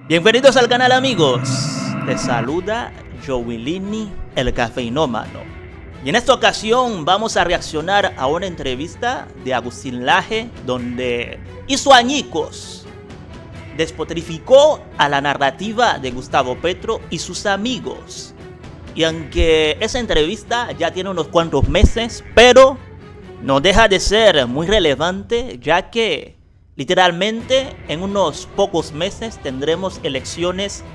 Bienvenidos al canal, amigos. Les saluda Joelini, el cafeinómano. Y en esta ocasión vamos a reaccionar a una entrevista de Agustín Laje, donde hizo añicos, despotrificó a la narrativa de Gustavo Petro y sus amigos. Y aunque esa entrevista ya tiene unos cuantos meses, pero no deja de ser muy relevante, ya que literalmente en unos pocos meses tendremos elecciones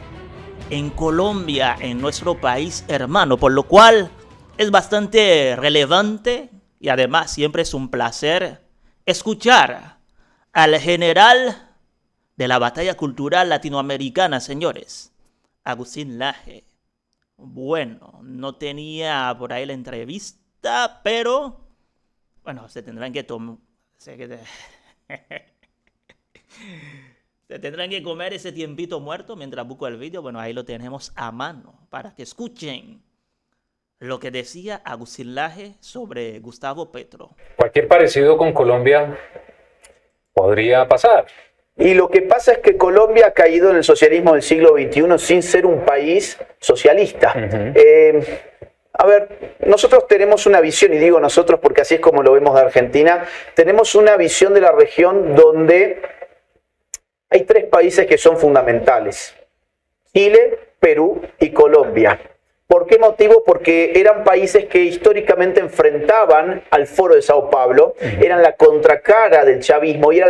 en Colombia, en nuestro país hermano, por lo cual es bastante relevante y además siempre es un placer escuchar al general de la batalla cultural latinoamericana, señores, Agustín Laje. Bueno, no tenía por ahí la entrevista, pero bueno, se tendrán que tomar... Se tendrán que comer ese tiempito muerto mientras busco el vídeo. Bueno, ahí lo tenemos a mano para que escuchen lo que decía Agustín Laje sobre Gustavo Petro. Cualquier parecido con Colombia podría pasar. Y lo que pasa es que Colombia ha caído en el socialismo del siglo XXI sin ser un país socialista. A ver, nosotros tenemos una visión, y digo nosotros porque así es como lo vemos de Argentina, tenemos una visión de la región donde hay tres países que son fundamentales: Chile, Perú y Colombia. ¿Por qué motivo? Porque eran países que históricamente enfrentaban al Foro de Sao Paulo, eran la contracara del chavismo y era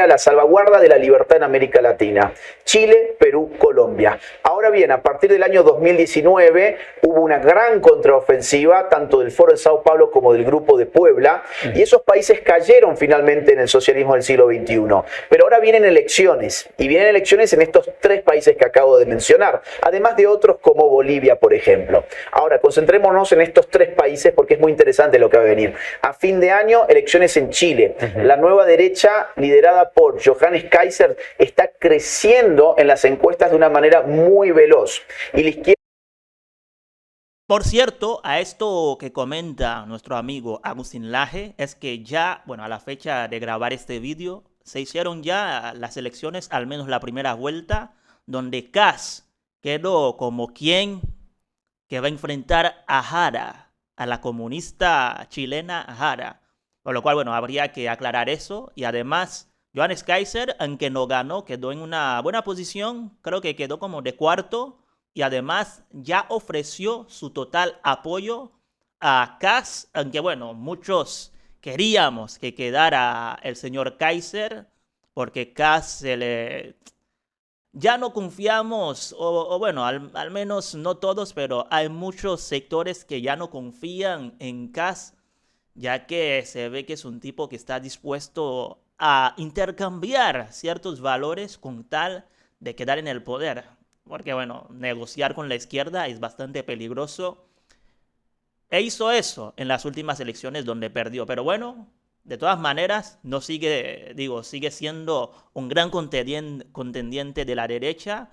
la salvaguarda de la libertad en América Latina. Chile, Perú, Colombia. Ahora bien, a partir del año 2019 hubo una gran contraofensiva, tanto del Foro de Sao Paulo como del Grupo de Puebla, y esos países cayeron finalmente en el socialismo del siglo XXI. Pero ahora vienen elecciones, y vienen elecciones en estos tres países que acabo de mencionar, además de otros como Bolivia, por ejemplo. Ahora, concentrémonos en estos tres países porque es muy interesante lo que va a venir. A fin de año, elecciones en Chile. La nueva derecha, liderada por Johannes Kaiser, está creciendo en las encuestas de una manera muy veloz. Y la izquierda... Por cierto, a esto que comenta nuestro amigo Agustín Laje, es que ya, bueno, a la fecha de grabar este vídeo, se hicieron ya las elecciones, al menos la primera vuelta, donde Kast quedó como quien que va a enfrentar a Jara, a la comunista chilena Jara. Por lo cual, bueno, habría que aclarar eso. Y además, Johannes Kaiser, aunque no ganó, quedó en una buena posición. Creo que quedó como de cuarto. Y además ya ofreció su total apoyo a Kast. Aunque, bueno, muchos queríamos que quedara el señor Kaiser, porque Kast se le... Ya no confiamos, o bueno, al menos no todos, pero hay muchos sectores que ya no confían en Kast, ya que se ve que es un tipo que está dispuesto a intercambiar ciertos valores con tal de quedar en el poder. Porque bueno, negociar con la izquierda es bastante peligroso. E hizo eso en las últimas elecciones donde perdió, pero bueno... De todas maneras, no sigue siendo un gran contendiente de la derecha,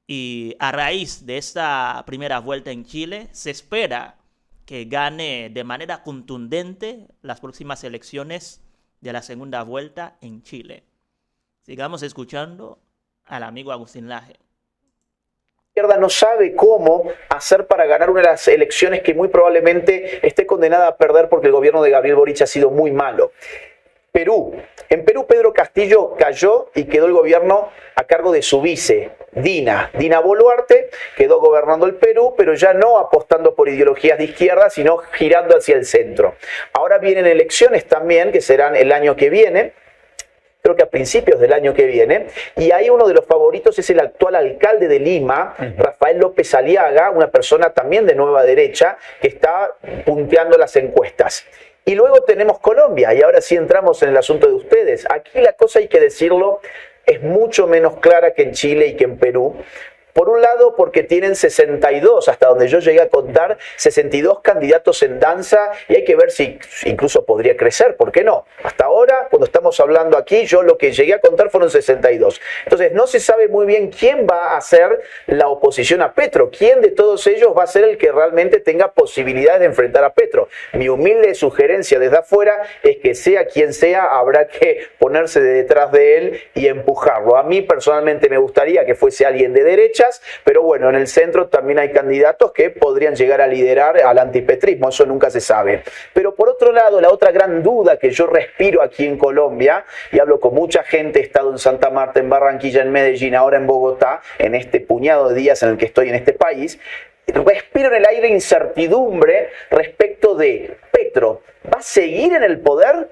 y a raíz de esta primera vuelta en Chile, se espera que gane de manera contundente las próximas elecciones de la segunda vuelta en Chile. Sigamos escuchando al amigo Agustín Laje. La izquierda no sabe cómo hacer para ganar una de las elecciones que muy probablemente esté condenada a perder porque el gobierno de Gabriel Boric ha sido muy malo. Perú. En Perú, Pedro Castillo cayó y quedó el gobierno a cargo de su vice, Dina. Dina Boluarte quedó gobernando el Perú, pero ya no apostando por ideologías de izquierda, sino girando hacia el centro. Ahora vienen elecciones también, que serán el año que viene, creo que a principios del año que viene, y ahí uno de los favoritos es el actual alcalde de Lima, Rafael López Aliaga, una persona también de nueva derecha, que está punteando las encuestas. Y luego tenemos Colombia, y ahora sí entramos en el asunto de ustedes. Aquí la cosa, hay que decirlo, es mucho menos clara que en Chile y que en Perú, Por un lado, porque tienen 62, hasta donde yo llegué a contar, 62 candidatos en danza y hay que ver si incluso podría crecer, ¿por qué no? Hasta ahora, cuando estamos hablando aquí, yo lo que llegué a contar fueron 62. Entonces, no se sabe muy bien quién va a ser la oposición a Petro, quién de todos ellos va a ser el que realmente tenga posibilidades de enfrentar a Petro. Mi humilde sugerencia desde afuera es que sea quien sea, habrá que ponerse detrás de él y empujarlo. A mí personalmente me gustaría que fuese alguien de derecha, pero bueno, en el centro también hay candidatos que podrían llegar a liderar al antipetrismo, eso nunca se sabe. Pero por otro lado, la otra gran duda que yo respiro aquí en Colombia, y hablo con mucha gente, he estado en Santa Marta, en Barranquilla, en Medellín, ahora en Bogotá, en este puñado de días en el que estoy en este país, respiro en el aire incertidumbre respecto de Petro. ¿Va a seguir en el poder?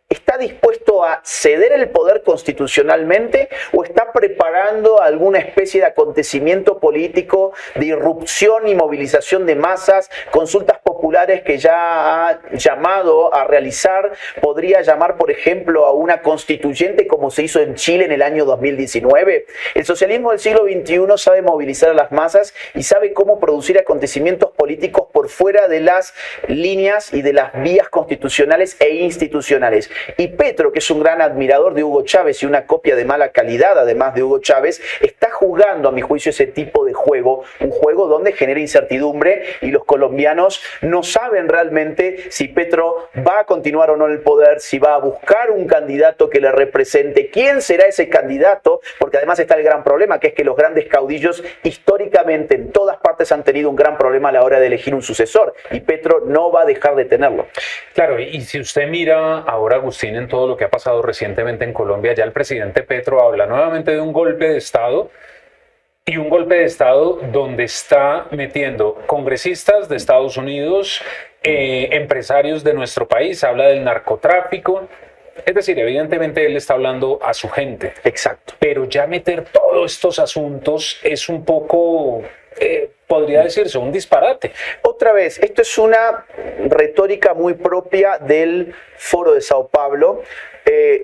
¿Está dispuesto a ceder el poder constitucionalmente o está preparando alguna especie de acontecimiento político de irrupción y movilización de masas, consultas populares que ya ha llamado a realizar? ¿Podría llamar, por ejemplo, a una constituyente como se hizo en Chile en el año 2019? El socialismo del siglo XXI sabe movilizar a las masas y sabe cómo producir acontecimientos políticos por fuera de las líneas y de las vías constitucionales e institucionales. Y Petro, que es un gran admirador de Hugo Chávez y una copia de mala calidad además de Hugo Chávez, está jugando a mi juicio ese tipo de juego, un juego donde genera incertidumbre y los colombianos no saben realmente si Petro va a continuar o no en el poder, si va a buscar un candidato que le represente, quién será ese candidato, porque además está el gran problema, que es que los grandes caudillos históricamente en todas partes han tenido un gran problema a la hora de elegir un sucesor y Petro no va a dejar de tenerlo. Claro, y si usted mira ahora, Agustín, en todo lo que ha pasado recientemente en Colombia, ya el presidente Petro habla nuevamente de un golpe de Estado, y un golpe de Estado donde está metiendo congresistas de Estados Unidos, empresarios de nuestro país, habla del narcotráfico. Es decir, evidentemente él está hablando a su gente. Exacto. Pero ya meter todos estos asuntos es un poco, podría decirse, un disparate. Otra vez, esto es una retórica muy propia del Foro de Sao Paulo.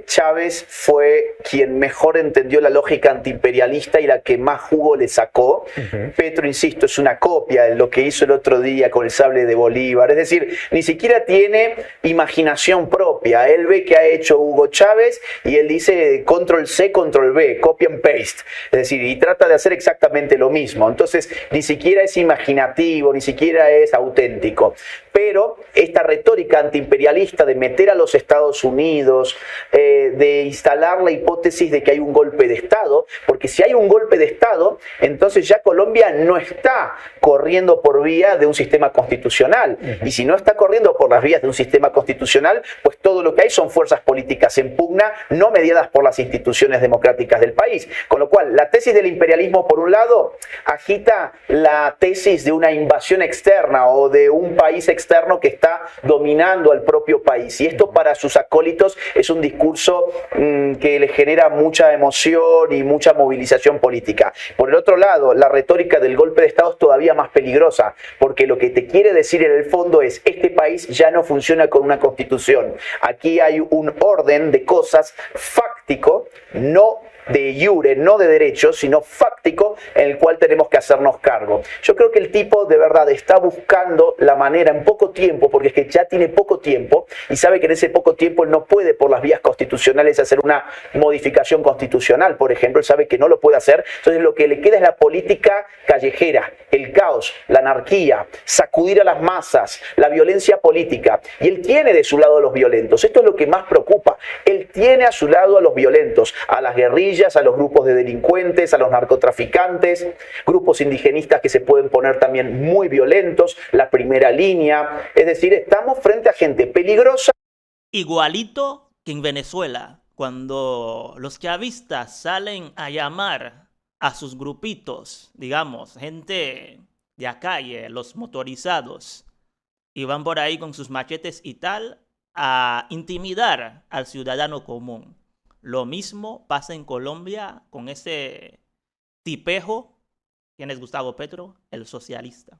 Chávez fue quien mejor entendió la lógica antiimperialista y la que más jugo le sacó. Petro, insisto, es una copia de lo que hizo el otro día con el sable de Bolívar. Es decir, ni siquiera tiene imaginación propia. Él ve que ha hecho Hugo Chávez y él dice control C, control V, copy and paste. Es decir, y trata de hacer exactamente lo mismo. Entonces, ni siquiera es imaginativo, ni siquiera es auténtico. Pero esta retórica antiimperialista de meter a los Estados Unidos, de instalar la hipótesis de que hay un golpe de Estado, porque si hay un golpe de Estado, entonces ya Colombia no está corriendo por vía de un sistema constitucional. Y si no está corriendo por las vías de un sistema constitucional, pues todo lo que hay son fuerzas políticas en pugna, no mediadas por las instituciones democráticas del país. Con lo cual, la tesis del imperialismo, por un lado, agita la tesis de una invasión externa o de un país externo que está dominando al propio país. Y esto para sus acólitos es un discurso que le genera mucha emoción y mucha movilización política. Por el otro lado, la retórica del golpe de Estado es todavía más peligrosa, porque lo que te quiere decir en el fondo es: este país ya no funciona con una constitución. Aquí hay un orden de cosas fáctico, no de iure, no de derecho, sino fáctico, en el cual tenemos que hacernos cargo. Yo creo que el tipo de verdad está buscando la manera en poco tiempo, porque es que ya tiene poco tiempo y sabe que en ese poco tiempo él no puede por las vías constitucionales hacer una modificación constitucional, por ejemplo. Él sabe que no lo puede hacer. Entonces lo que le queda es la política callejera, el caos, la anarquía, sacudir a las masas, la violencia política. Y él tiene de su lado a los violentos. Esto es lo que más preocupa. Él tiene a su lado a los violentos, a las guerrillas, a los grupos de delincuentes, a los narcotraficantes, grupos indigenistas que se pueden poner también muy violentos, la primera línea. Es decir, estamos frente a gente peligrosa. Igualito que en Venezuela, cuando los chavistas salen a llamar a sus grupitos, digamos, gente de a calle, los motorizados, y van por ahí con sus machetes y tal, a intimidar al ciudadano común. Lo mismo pasa en Colombia con ese tipejo, ¿quién es Gustavo Petro? El socialista.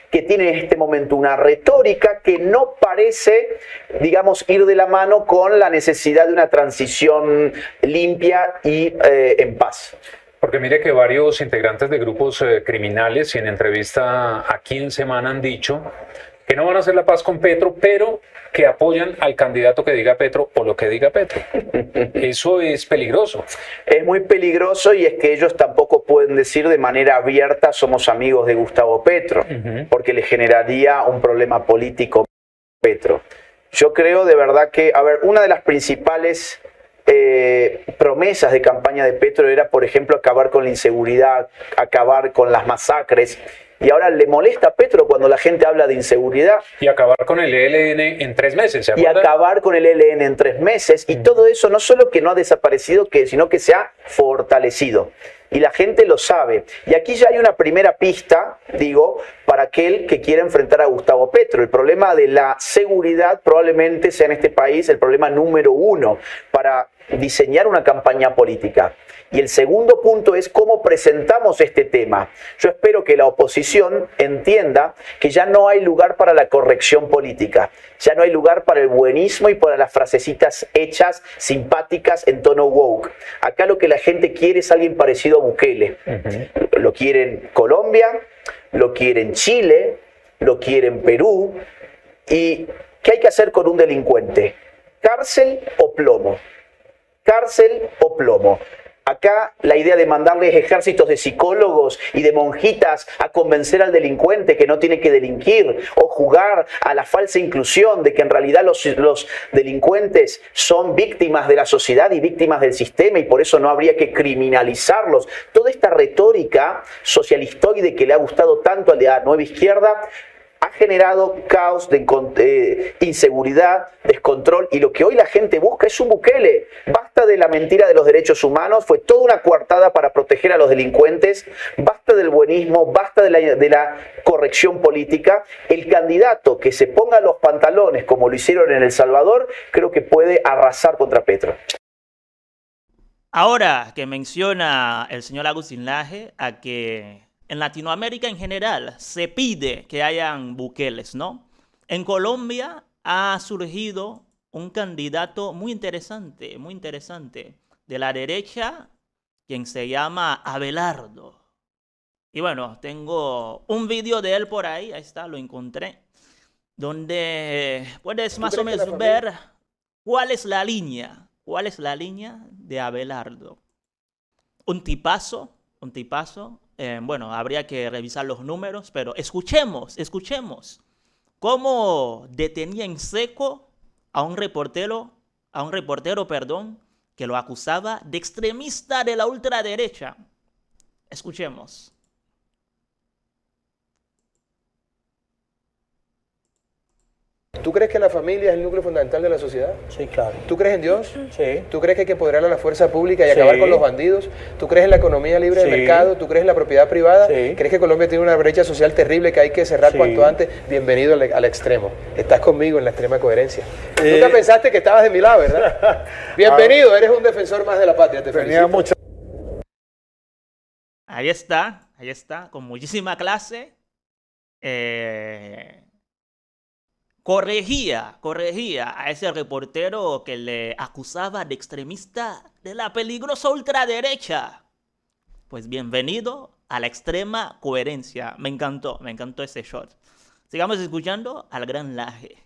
que tiene en este momento una retórica que no parece, digamos, ir de la mano con la necesidad de una transición limpia y en paz. Porque mire que varios integrantes de grupos criminales y en entrevista aquí en Semana han dicho que no van a hacer la paz con Petro, pero que apoyan al candidato que diga Petro o lo que diga Petro. Eso es peligroso. Es muy peligroso, y es que ellos tampoco pueden decir de manera abierta somos amigos de Gustavo Petro, porque le generaría un problema político a Petro. Yo creo de verdad que, a ver, una de las principales promesas de campaña de Petro era, por ejemplo, acabar con la inseguridad, acabar con las masacres. Y ahora le molesta a Petro cuando la gente habla de inseguridad. Y acabar con el ELN en 3 meses, ¿se acuerda? Y acabar con el ELN en 3 meses. Y todo eso no solo que no ha desaparecido, sino que se ha fortalecido. Y la gente lo sabe. Y aquí ya hay una primera pista, digo, para aquel que quiera enfrentar a Gustavo Petro. El problema de la seguridad probablemente sea en este país el problema número 1 para diseñar una campaña política. Y el segundo punto es cómo presentamos este tema. Yo espero que la oposición entienda que ya no hay lugar para la corrección política, ya no hay lugar para el buenismo y para las frasecitas hechas, simpáticas, en tono woke. Acá lo que la gente quiere es alguien parecido a Bukele. Lo quiere en Colombia, lo quiere en Chile, lo quiere en Perú. ¿Y qué hay que hacer con un delincuente? ¿Cárcel o plomo? Cárcel o plomo. Acá la idea de mandarles ejércitos de psicólogos y de monjitas a convencer al delincuente que no tiene que delinquir, o jugar a la falsa inclusión de que en realidad los delincuentes son víctimas de la sociedad y víctimas del sistema y por eso no habría que criminalizarlos. Toda esta retórica socialistoide que le ha gustado tanto a la nueva izquierda ha generado caos, de inseguridad, descontrol, y lo que hoy la gente busca es un Bukele. Basta de la mentira de los derechos humanos, fue toda una coartada para proteger a los delincuentes, basta del buenismo, basta de la corrección política. El candidato que se ponga los pantalones como lo hicieron en El Salvador, creo que puede arrasar contra Petro. Ahora que menciona el señor Agustín Laje a que en Latinoamérica en general se pide que hayan Bukeles, ¿no? En Colombia ha surgido un candidato muy interesante de la derecha, quien se llama Abelardo. Y bueno, tengo un video de él por ahí está, lo encontré, donde puedes más o menos ver cuál es la línea de Abelardo. Un tipazo. Bueno, habría que revisar los números, pero escuchemos cómo detenía en seco a un reportero, que lo acusaba de extremista de la ultraderecha. Escuchemos. ¿Tú crees que la familia es el núcleo fundamental de la sociedad? Sí, claro. ¿Tú crees en Dios? Sí. ¿Tú crees que hay que empoderar a la fuerza pública y acabar con los bandidos? ¿Tú crees en la economía libre de mercado? ¿Tú crees en la propiedad privada? Sí. ¿Crees que Colombia tiene una brecha social terrible que hay que cerrar cuanto antes? Bienvenido al extremo. Estás conmigo en la extrema coherencia. Nunca pensaste que estabas de mi lado, ¿verdad? Bienvenido, eres un defensor más de la patria. Te felicito. Ahí está, con muchísima clase. Corregía a ese reportero que le acusaba de extremista de la peligrosa ultraderecha. Pues bienvenido a la extrema coherencia. Me encantó ese shot. Sigamos escuchando al gran Laje.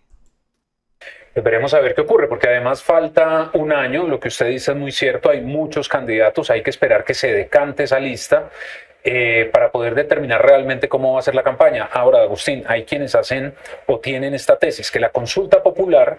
Veremos a ver qué ocurre, porque además falta un año, lo que usted dice es muy cierto, hay muchos candidatos, hay que esperar que se decante esa lista para poder determinar realmente cómo va a ser la campaña. Ahora, Agustín, hay quienes hacen o tienen esta tesis, que la consulta popular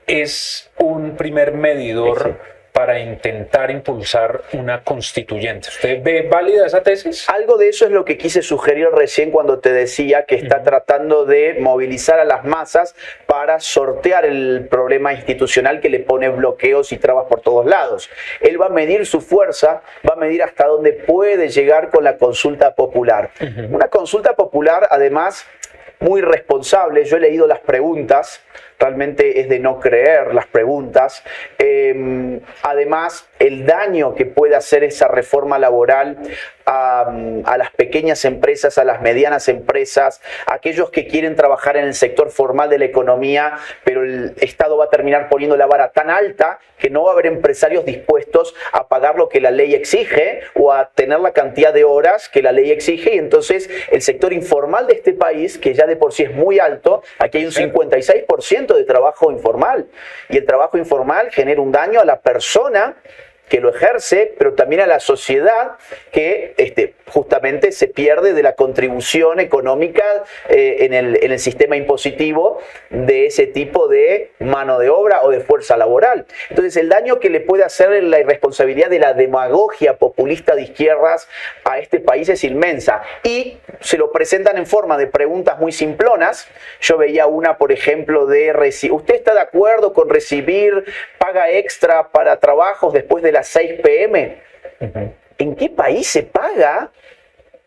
es un primer medidor para intentar impulsar una constituyente. ¿Usted ve válida esa tesis? Algo de eso es lo que quise sugerir recién cuando te decía que está tratando de movilizar a las masas para sortear el problema institucional que le pone bloqueos y trabas por todos lados. Él va a medir su fuerza, va a medir hasta dónde puede llegar con la consulta popular. Una consulta popular, además, muy responsable. Yo he leído las preguntas, realmente es de no creer las preguntas. Además, el daño que puede hacer esa reforma laboral a las pequeñas empresas, a las medianas empresas, a aquellos que quieren trabajar en el sector formal de la economía, pero el Estado va a terminar poniendo la vara tan alta que no va a haber empresarios dispuestos a pagar lo que la ley exige o a tener la cantidad de horas que la ley exige, y entonces el sector informal de este país, que ya de por sí es muy alto, aquí hay un 56% de trabajo informal, y el trabajo informal genera un daño a la persona que lo ejerce, pero también a la sociedad que justamente se pierde de la contribución económica en el sistema impositivo de ese tipo de mano de obra o de fuerza laboral. Entonces el daño que le puede hacer la irresponsabilidad de la demagogia populista de izquierdas a este país es inmensa, y se lo presentan en forma de preguntas muy simplonas. Yo veía una, por ejemplo, de ¿usted está de acuerdo con recibir paga extra para trabajos después de las 6 p.m.? ¿En qué país se paga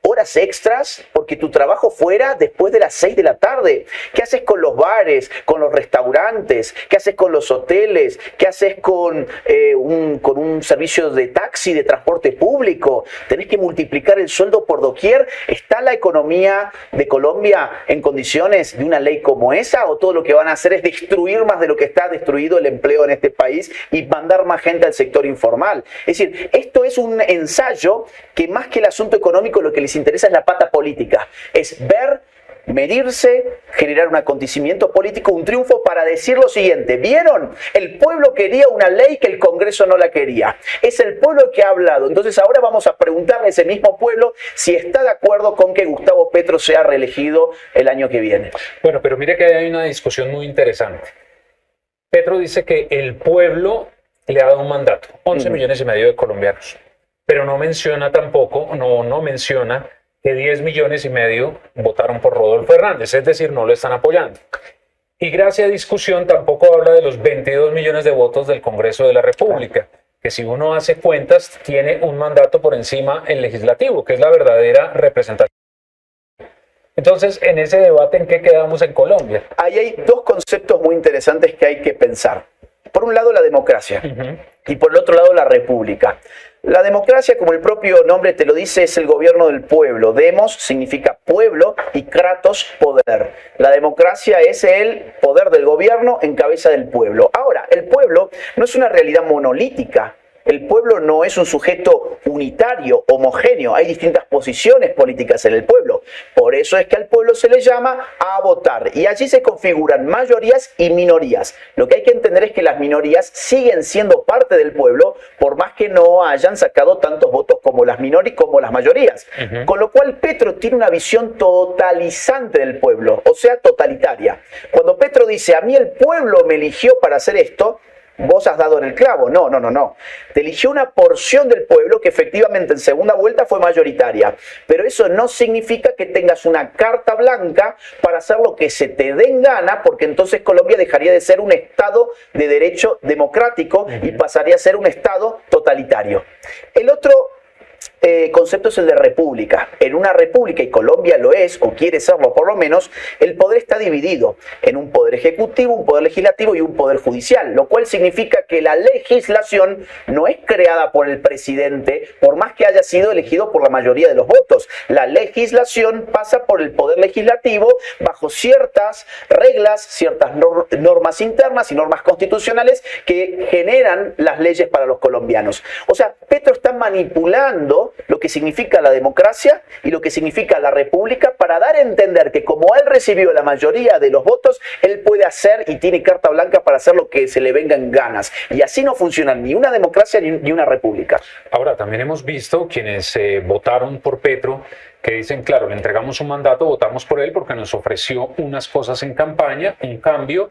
horas extras porque tu trabajo fuera después de las 6 de la tarde? ¿Qué haces con los bares, con los restaurantes? ¿Qué haces con los hoteles? ¿Qué haces con un servicio de taxi, de transporte público? ¿Tenés que multiplicar el sueldo por doquier? ¿Está la economía de Colombia en condiciones de una ley como esa? ¿O todo lo que van a hacer es destruir más de lo que está destruido el empleo en este país y mandar más gente al sector informal? Es decir, esto es un ensayo que, más que el asunto económico, lo que les interesa es la pata política, es ver, medirse, generar un acontecimiento político, un triunfo para decir lo siguiente: ¿vieron? El pueblo quería una ley que el Congreso no la quería. Es el pueblo el que ha hablado. Entonces ahora vamos a preguntarle a ese mismo pueblo si está de acuerdo con que Gustavo Petro sea reelegido el año que viene. Bueno, pero mire que hay una discusión muy interesante. Petro dice que el pueblo le ha dado un mandato, 11 millones y medio de colombianos, pero no menciona tampoco, no menciona que 10 millones y medio votaron por Rodolfo Hernández, es decir, no lo están apoyando. Y gracias a discusión tampoco habla de los 22 millones de votos del Congreso de la República, que si uno hace cuentas tiene un mandato por encima el legislativo, que es la verdadera representación. Entonces, en ese debate, ¿en qué quedamos en Colombia? Ahí hay dos conceptos muy interesantes que hay que pensar. Por un lado, la democracia, y por el otro lado, la república. La democracia, como el propio nombre te lo dice, es el gobierno del pueblo. Demos significa pueblo y kratos, poder. La democracia es el poder del gobierno en cabeza del pueblo. Ahora, el pueblo no es una realidad monolítica. El pueblo no es un sujeto unitario, homogéneo. Hay distintas posiciones políticas en el pueblo. Por eso es que al pueblo se le llama a votar. Y allí se configuran mayorías y minorías. Lo que hay que entender es que las minorías siguen siendo parte del pueblo, por más que no hayan sacado tantos votos como las mayorías. Con lo cual Petro tiene una visión totalizante del pueblo, o sea, totalitaria. Cuando Petro dice, a mí el pueblo me eligió para hacer esto, vos has dado en el clavo. No. Te eligió una porción del pueblo que efectivamente en segunda vuelta fue mayoritaria. Pero eso no significa que tengas una carta blanca para hacer lo que se te dé en gana, porque entonces Colombia dejaría de ser un Estado de derecho democrático y pasaría a ser un Estado totalitario. El otro concepto es el de república. En una república, y Colombia lo es, o quiere serlo por lo menos, el poder está dividido en un poder ejecutivo, un poder legislativo y un poder judicial, lo cual significa que la legislación no es creada por el presidente, por más que haya sido elegido por la mayoría de los votos. La legislación pasa por el poder legislativo bajo ciertas reglas, ciertas normas internas y normas constitucionales que generan las leyes para los colombianos. O sea, Petro está manipulando lo que significa la democracia y lo que significa la república para dar a entender que como él recibió la mayoría de los votos, él puede hacer y tiene carta blanca para hacer lo que se le venga en ganas. Y así no funciona ni una democracia ni una república. Ahora, también hemos visto quienes votaron por Petro, que dicen, claro, le entregamos un mandato, votamos por él porque nos ofreció unas cosas en campaña, un cambio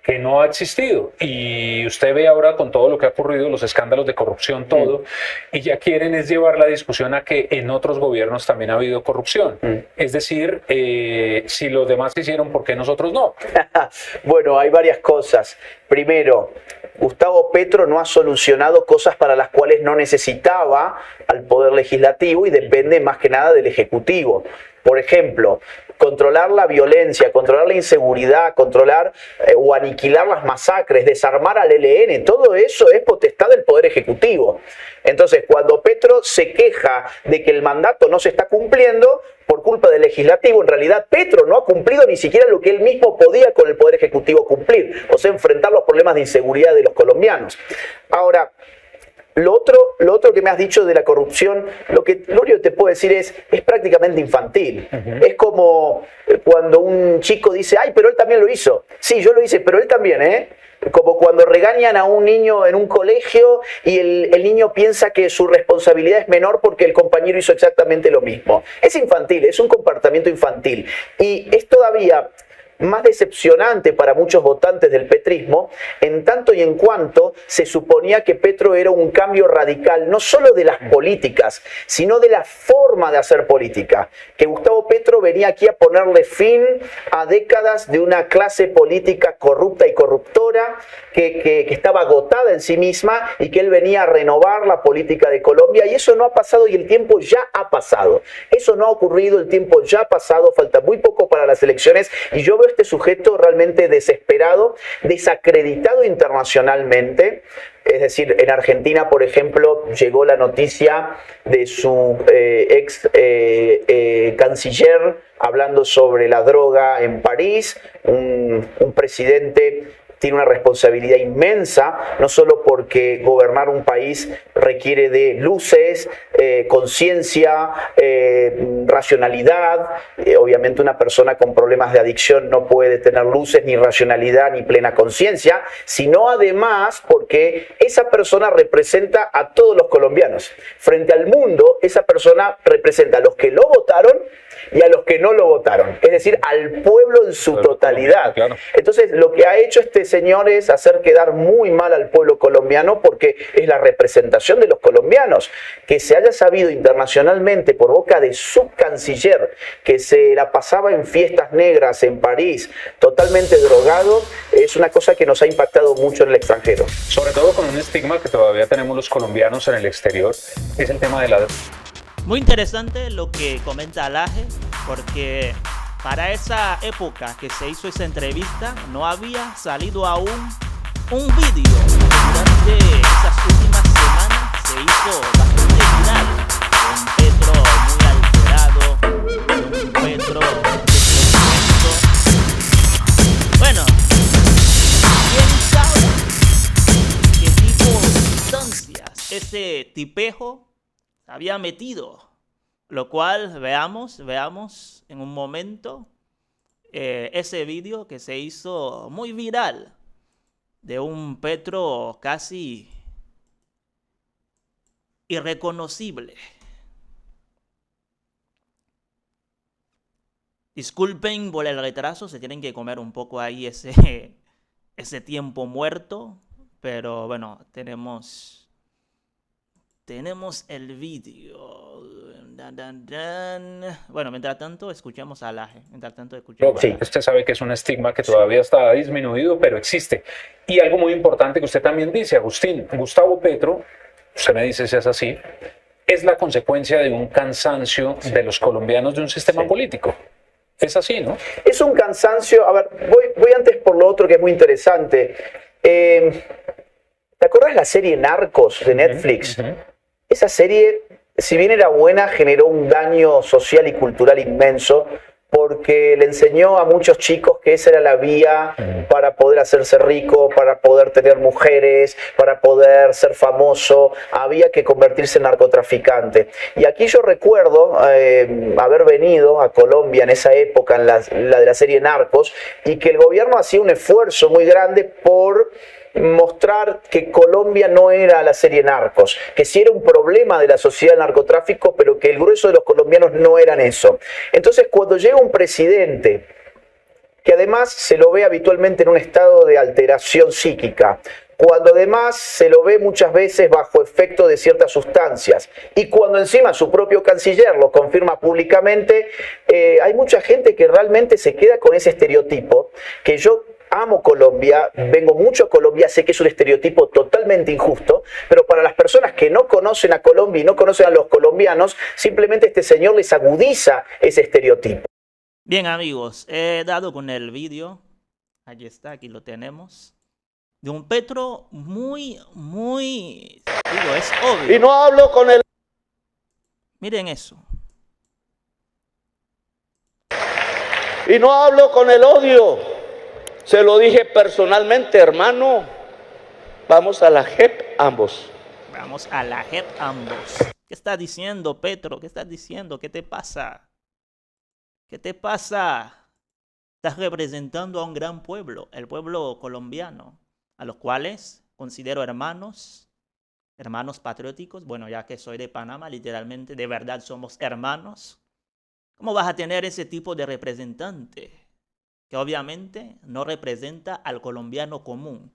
que no ha existido. Y usted ve ahora con todo lo que ha ocurrido, los escándalos de corrupción, todo, y ya quieren es llevar la discusión a que en otros gobiernos también ha habido corrupción. Es decir, si los demás hicieron, ¿por qué nosotros no? Bueno, hay varias cosas. Primero, Gustavo Petro no ha solucionado cosas para las cuales no necesitaba al Poder Legislativo y depende más que nada del Ejecutivo. Por ejemplo, controlar la violencia, controlar la inseguridad, controlar o aniquilar las masacres, desarmar al ELN, todo eso es potestad del Poder Ejecutivo. Entonces, cuando Petro se queja de que el mandato no se está cumpliendo por culpa del Legislativo, en realidad Petro no ha cumplido ni siquiera lo que él mismo podía con el Poder Ejecutivo cumplir, o sea, enfrentar los problemas de inseguridad de los colombianos. Ahora, lo otro que me has dicho de la corrupción, lo único que te puedo decir es prácticamente infantil. Es como cuando un chico dice, ay, pero él también lo hizo. Sí, yo lo hice, pero él también, ¿eh? Como cuando regañan a un niño en un colegio y el niño piensa que su responsabilidad es menor porque el compañero hizo exactamente lo mismo. Es infantil, es un comportamiento infantil. Y es todavía más decepcionante para muchos votantes del petrismo, en tanto y en cuanto se suponía que Petro era un cambio radical, no solo de las políticas, sino de la forma de hacer política. Que Gustavo Petro venía aquí a ponerle fin a décadas de una clase política corrupta y corruptora, que estaba agotada en sí misma y que él venía a renovar la política de Colombia, y eso no ha pasado y el tiempo ya ha pasado. Eso no ha ocurrido, el tiempo ya ha pasado, falta muy poco para las elecciones y yo veo este sujeto realmente desesperado, desacreditado internacionalmente. Es decir, en Argentina, por ejemplo, llegó la noticia de su ex canciller hablando sobre la droga en París, un presidente tiene una responsabilidad inmensa, no solo porque gobernar un país requiere de luces, conciencia, racionalidad. Obviamente una persona con problemas de adicción no puede tener luces, ni racionalidad, ni plena conciencia, sino además porque esa persona representa a todos los colombianos. Frente al mundo, esa persona representa a los que lo votaron y a los que no lo votaron, es decir, al pueblo en su totalidad. Claro. Entonces, lo que ha hecho este señor es hacer quedar muy mal al pueblo colombiano porque es la representación de los colombianos. Que se haya sabido internacionalmente por boca de su canciller que se la pasaba en fiestas negras en París, totalmente drogado, es una cosa que nos ha impactado mucho en el extranjero. Sobre todo con un estigma que todavía tenemos los colombianos en el exterior, es el tema de la... Muy interesante lo que comenta Laje, porque para esa época que se hizo esa entrevista no había salido aún un vídeo. Durante esas últimas semanas se hizo bastante viral, un Petro muy alterado, un Petro descontento. Bueno, ¿quién sabe qué tipo de sustancias ese tipejo había metido? Lo cual veamos en un momento ese vídeo que se hizo muy viral de un Petro casi irreconocible. Disculpen por el retraso, se tienen que comer un poco ahí ese tiempo muerto, pero bueno, tenemos el vídeo. Bueno, mientras tanto escuchamos a Laje. Sí, usted sabe que es un estigma que todavía está disminuido, pero existe. Y algo muy importante que usted también dice, Agustín, Gustavo Petro, usted me dice si es así, es la consecuencia de un cansancio de los colombianos de un sistema político. Es así, ¿no? Es un cansancio. A ver, voy antes por lo otro que es muy interesante. ¿Te acuerdas la serie Narcos de Netflix? Esa serie, si bien era buena, generó un daño social y cultural inmenso porque le enseñó a muchos chicos que esa era la vía para poder hacerse rico, para poder tener mujeres, para poder ser famoso. Había que convertirse en narcotraficante. Y aquí yo recuerdo haber venido a Colombia en esa época, en la de la serie Narcos, y que el gobierno hacía un esfuerzo muy grande por mostrar que Colombia no era la serie Narcos, que sí era un problema de la sociedad del narcotráfico, pero que el grueso de los colombianos no eran eso. Entonces, cuando llega un presidente que además se lo ve habitualmente en un estado de alteración psíquica, cuando además se lo ve muchas veces bajo efecto de ciertas sustancias, y cuando encima su propio canciller lo confirma públicamente, hay mucha gente que realmente se queda con ese estereotipo, que yo amo Colombia, vengo mucho a Colombia, sé que es un estereotipo totalmente injusto, pero para las personas que no conocen a Colombia y no conocen a los colombianos, simplemente este señor les agudiza ese estereotipo. Bien, amigos, he dado con el vídeo, aquí está, aquí lo tenemos, de un Petro muy, digo, es obvio. Y no hablo con el... Miren eso. Y no hablo con el odio. Se lo dije personalmente, hermano. Vamos a la JEP ambos. Vamos a la JEP ambos. ¿Qué estás diciendo, Petro? ¿Qué estás diciendo? ¿Qué te pasa? ¿Qué te pasa? Estás representando a un gran pueblo, el pueblo colombiano, a los cuales considero hermanos patrióticos. Bueno, ya que soy de Panamá, literalmente, de verdad somos hermanos. ¿Cómo vas a tener ese tipo de representante que obviamente no representa al colombiano común?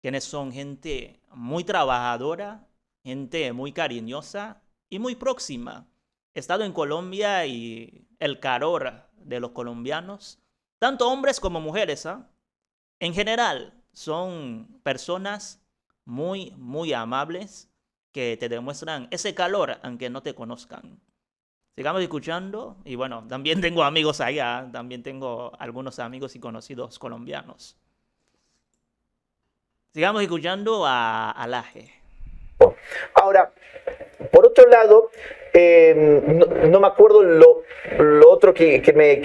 Quienes son gente muy trabajadora, gente muy cariñosa y muy próxima. He estado en Colombia y el calor de los colombianos, tanto hombres como mujeres, en general, son personas muy amables que te demuestran ese calor aunque no te conozcan. Sigamos escuchando y bueno, también tengo amigos allá, también tengo algunos amigos y conocidos colombianos. Sigamos escuchando a Laje. Ahora, por otro lado, no me acuerdo lo otro que me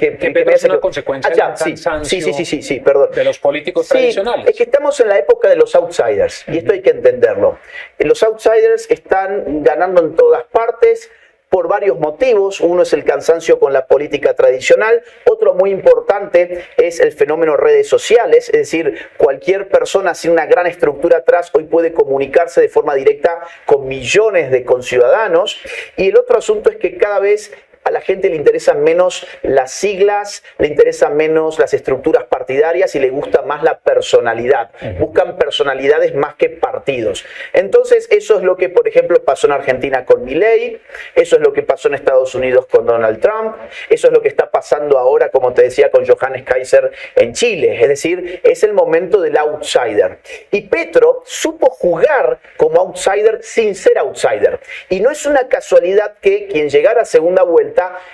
es una consecuencia del cansancio sí, perdón. de los políticos tradicionales. Es que estamos en la época de los outsiders, y esto hay que entenderlo. Los outsiders están ganando en todas partes, por varios motivos. Uno es el cansancio con la política tradicional, otro muy importante es el fenómeno redes sociales, es decir, cualquier persona sin una gran estructura atrás hoy puede comunicarse de forma directa con millones de conciudadanos, y el otro asunto es que cada vez a la gente le interesan menos las siglas, le interesan menos las estructuras partidarias y le gusta más la personalidad. Buscan personalidades más que partidos. Entonces, eso es lo que, por ejemplo, pasó en Argentina con Milei, eso es lo que pasó en Estados Unidos con Donald Trump, eso es lo que está pasando ahora, como te decía, con Johannes Kaiser en Chile. Es decir, es el momento del outsider. Y Petro supo jugar como outsider sin ser outsider. Y no es una casualidad que quien llegara a segunda vuelta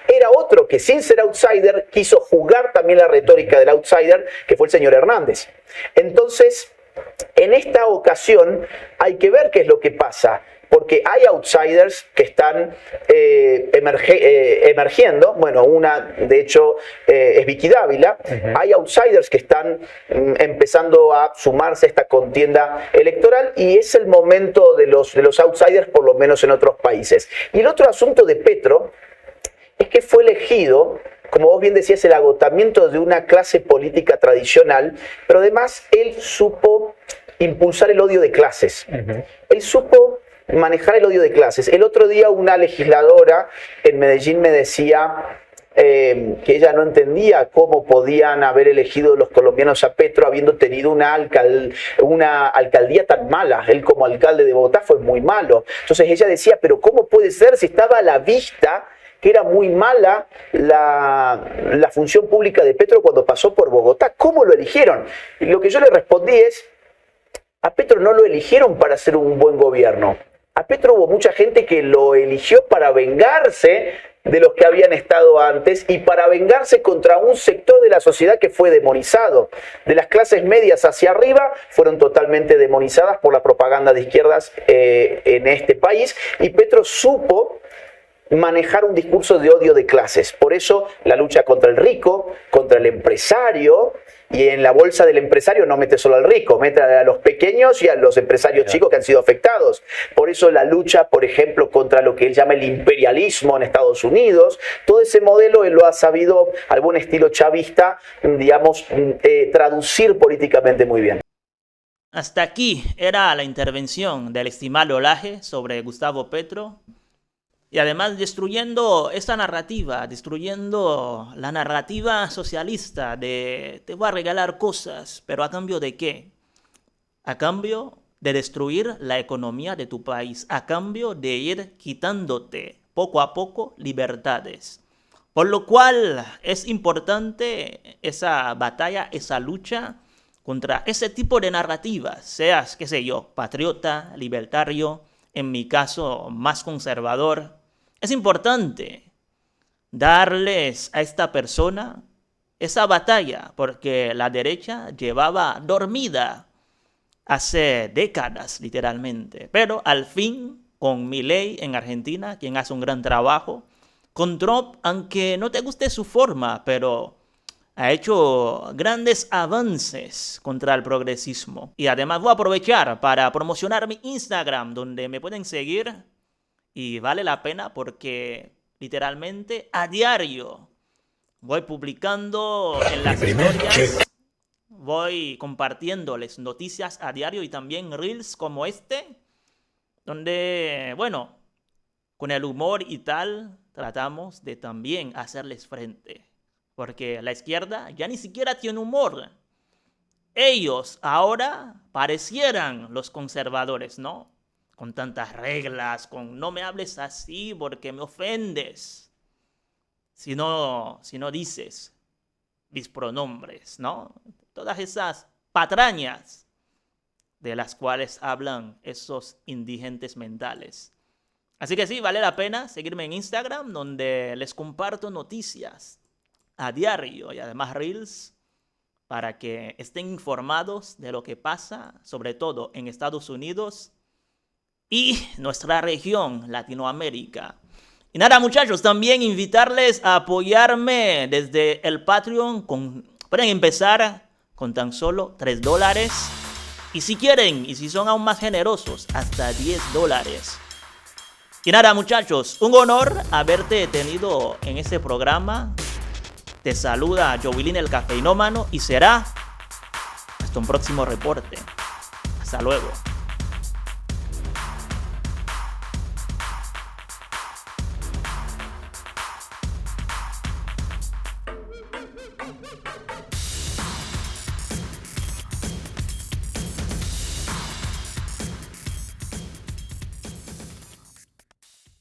era otro que sin ser outsider quiso jugar también la retórica del outsider, que fue el señor Hernández. Entonces, en esta ocasión hay que ver qué es lo que pasa, porque hay outsiders que están emergiendo. Bueno, una de hecho es Vicky Dávila. Hay outsiders que están empezando a sumarse a esta contienda electoral, y es el momento de los outsiders, por lo menos en otros países. Y el otro asunto de Petro es que fue elegido, como vos bien decías, el agotamiento de una clase política tradicional, pero además él supo impulsar el odio de clases. Él supo manejar el odio de clases. El otro día una legisladora en Medellín me decía que ella no entendía cómo podían haber elegido los colombianos a Petro habiendo tenido una alcaldía tan mala. Él como alcalde de Bogotá fue muy malo. Entonces ella decía, pero ¿cómo puede ser si estaba a la vista que era muy mala la función pública de Petro cuando pasó por Bogotá? ¿Cómo lo eligieron? Y lo que yo le respondí es, a Petro no lo eligieron para hacer un buen gobierno. A Petro hubo mucha gente que lo eligió para vengarse de los que habían estado antes y para vengarse contra un sector de la sociedad que fue demonizado. De las clases medias hacia arriba fueron totalmente demonizadas por la propaganda de izquierdas en este país, y Petro supo manejar un discurso de odio de clases. Por eso la lucha contra el rico, contra el empresario, y en la bolsa del empresario no mete solo al rico, mete a los pequeños y a los empresarios chicos que han sido afectados. Por eso la lucha, por ejemplo, contra lo que él llama el imperialismo en Estados Unidos, todo ese modelo él lo ha sabido, al buen estilo chavista, digamos, traducir políticamente muy bien. Hasta aquí era la intervención del estimado Laje sobre Gustavo Petro. Y además destruyendo esta narrativa, destruyendo la narrativa socialista de te voy a regalar cosas, pero ¿a cambio de qué? A cambio de destruir la economía de tu país, a cambio de ir quitándote poco a poco libertades. Por lo cual es importante esa batalla, esa lucha contra ese tipo de narrativas, seas, qué sé yo, patriota, libertario, en mi caso más conservador. Es importante darles a esta persona esa batalla, porque la derecha llevaba dormida hace décadas, literalmente. Pero al fin, con Milei en Argentina, quien hace un gran trabajo, con Trump, aunque no te guste su forma, pero ha hecho grandes avances contra el progresismo. Y además voy a aprovechar para promocionar mi Instagram, donde me pueden seguir. Y vale la pena porque literalmente a diario voy publicando en las historias, voy compartiéndoles noticias a diario y también reels como este, donde, bueno, con el humor y tal, tratamos de también hacerles frente. Porque la izquierda ya ni siquiera tiene humor. Ellos ahora parecieran los conservadores, ¿no? Con tantas reglas, con no me hables así porque me ofendes. Si no dices mis pronombres, ¿no? Todas esas patrañas de las cuales hablan esos indigentes mentales. Así que sí, vale la pena seguirme en Instagram, donde les comparto noticias a diario y además reels para que estén informados de lo que pasa, sobre todo en Estados Unidos y nuestra región, Latinoamérica. Y nada, muchachos, también invitarles a apoyarme desde el Patreon. Pueden empezar con tan solo $3. Y si quieren, y si son aún más generosos, hasta $10. Y nada, muchachos, un honor haberte tenido en este programa. Te saluda Jovilín el Cafeinómano y será hasta un próximo reporte. Hasta luego.